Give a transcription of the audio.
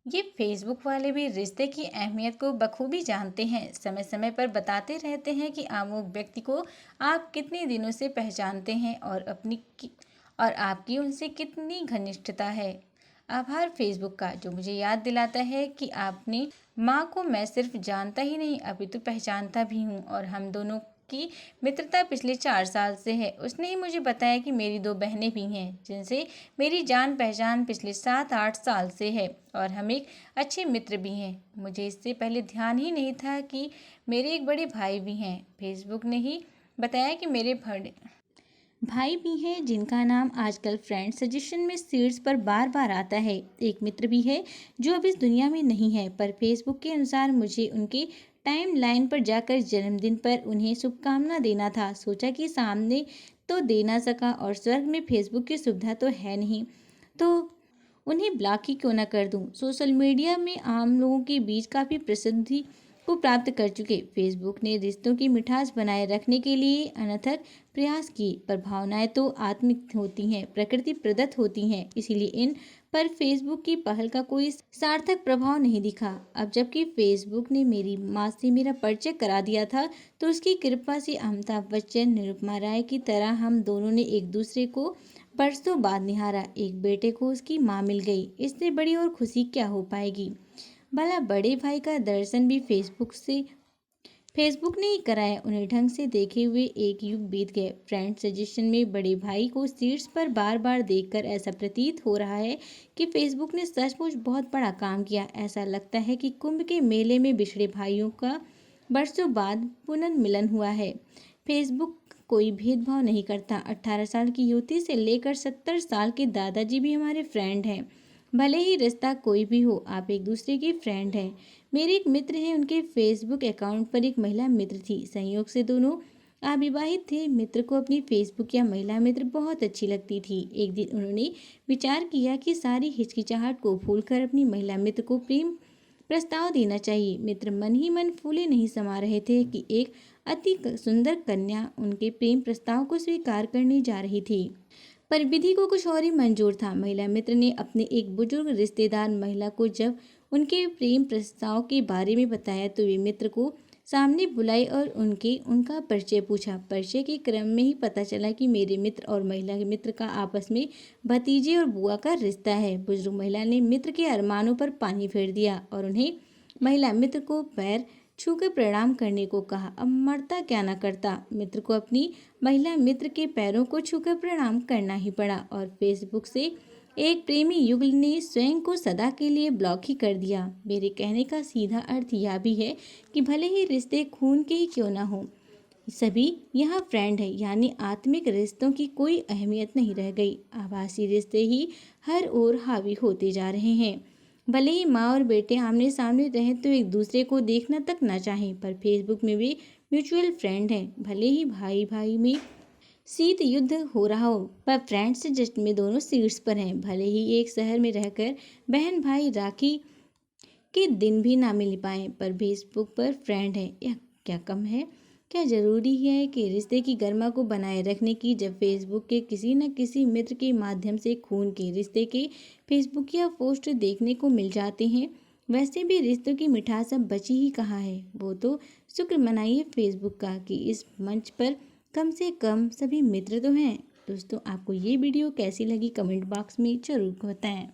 ये फेसबुक वाले भी रिश्ते की अहमियत को बखूबी जानते हैं। समय समय पर बताते रहते हैं कि अमुक व्यक्ति को आप कितने दिनों से पहचानते हैं और आपकी उनसे कितनी घनिष्ठता है। आभार फेसबुक का, जो मुझे याद दिलाता है कि आपने माँ को मैं सिर्फ जानता ही नहीं अपितु पहचानता भी हूँ, और हम दोनों की मित्रता पिछले 4 साल से है। उसने ही मुझे बताया कि मेरी 2 बहनें भी हैं जिनसे मेरी जान पहचान पिछले 7-8 साल से है, और हम एक अच्छे मित्र भी हैं। मुझे इससे पहले ध्यान ही नहीं था कि मेरे एक बड़े भाई भी हैं। फेसबुक ने ही बताया कि मेरे बड़े भाई भी हैं जिनका नाम आजकल फ्रेंड सजेशन में सीट्स पर बार बार आता है। एक मित्र भी है जो अब इस दुनिया में नहीं है, पर फेसबुक के अनुसार मुझे उनके टाइम लाइन पर जाकर जन्मदिन पर उन्हें शुभकामना देना था। सोचा कि सामने तो दे ना सका और स्वर्ग में फेसबुक की सुविधा तो है नहीं, तो उन्हें ब्लॉक ही क्यों ना कर दूं। सोशल मीडिया में आम लोगों के बीच काफ़ी प्रसिद्धि को प्राप्त कर चुके फेसबुक ने रिश्तों की मिठास बनाए रखने के लिए अनथक प्रयास किए, पर भावनाएं तो आत्मिक होती हैं, प्रकृति प्रदत्त होती हैं, इसीलिए इन पर फेसबुक की पहल का कोई सार्थक प्रभाव नहीं दिखा। अब जबकि फेसबुक ने मेरी माँ से मेरा परिचय करा दिया था, तो उसकी कृपा से अमिताभ बच्चन, निरुपमा राय की तरह हम दोनों ने एक दूसरे को बरसों बाद निहारा। एक बेटे को उसकी माँ मिल गई, इससे बड़ी और खुशी क्या हो पाएगी। भला बड़े भाई का दर्शन भी फेसबुक ने ही कराया। उन्हें ढंग से देखे हुए एक युग बीत गए। फ्रेंड सजेशन में बड़े भाई को सीट्स पर बार बार देखकर ऐसा प्रतीत हो रहा है कि फेसबुक ने सचमुच बहुत बड़ा काम किया। ऐसा लगता है कि कुंभ के मेले में बिछड़े भाइयों का बरसों बाद पुनर्मिलन हुआ है। फेसबुक कोई भेदभाव नहीं करता। 18 साल की युवती से लेकर 70 साल के दादाजी भी हमारे फ्रेंड हैं। भले ही रिश्ता कोई भी हो, आप एक दूसरे के फ्रेंड हैं। मेरे एक मित्र हैं, उनके फेसबुक अकाउंट पर एक महिला मित्र थी। संयोग से दोनों अविवाहित थे। मित्र को अपनी फेसबुक या महिला मित्र बहुत अच्छी लगती थी। एक दिन उन्होंने विचार किया कि सारी हिचकिचाहट को भूलकर अपनी महिला मित्र को प्रेम प्रस्ताव देना चाहिए। मित्र मन ही मन फूले नहीं समा रहे थे कि एक अति सुंदर कन्या उनके प्रेम प्रस्ताव को स्वीकार करने जा रही थी। पर विधि को कुछ और ही मंजूर था। महिला मित्र ने अपने एक बुजुर्ग रिश्तेदार महिला को जब उनके प्रेम प्रस्ताव के बारे में बताया, तो वे मित्र को सामने बुलाई और उनका परिचय पूछा। परिचय के क्रम में ही पता चला कि मेरे मित्र और महिला के मित्र का आपस में भतीजे और बुआ का रिश्ता है। बुजुर्ग महिला ने मित्र के अरमानों पर पानी फेर दिया और उन्हें महिला मित्र को पैर छूकर प्रणाम करने को कहा। अब मरता क्या ना करता, मित्र को अपनी महिला मित्र के पैरों को छूकर प्रणाम करना ही पड़ा, और फेसबुक से एक प्रेमी युगल ने स्वयं को सदा के लिए ब्लॉक ही कर दिया। मेरे कहने का सीधा अर्थ यह भी है कि भले ही रिश्ते खून के ही क्यों ना हो, सभी यहाँ फ्रेंड है, यानी आत्मिक रिश्तों की कोई अहमियत नहीं रह गई। आभासी रिश्ते ही हर ओर हावी होते जा रहे हैं। भले ही माँ और बेटे आमने सामने रहें तो एक दूसरे को देखना तक ना चाहें, पर फेसबुक में भी म्यूचुअल फ्रेंड हैं। भले ही भाई भाई में शीत युद्ध हो रहा हो, पर फ्रेंड्स जस्ट में दोनों सीट्स पर हैं। भले ही एक शहर में रहकर बहन भाई राखी के दिन भी ना मिल पाए, पर फेसबुक पर फ्रेंड है। यह क्या कम है? क्या जरूरी है कि रिश्ते की गर्मा को बनाए रखने की, जब फेसबुक के किसी न किसी मित्र के माध्यम से खून के रिश्ते के फेसबुक या पोस्ट देखने को मिल जाते हैं। वैसे भी रिश्तों की मिठास अब बची ही कहाँ है। वो तो शुक्र मनाइए फेसबुक का कि इस मंच पर कम से कम सभी मित्र तो हैं। दोस्तों, आपको ये वीडियो कैसी लगी कमेंट बॉक्स में जरूर बताएं।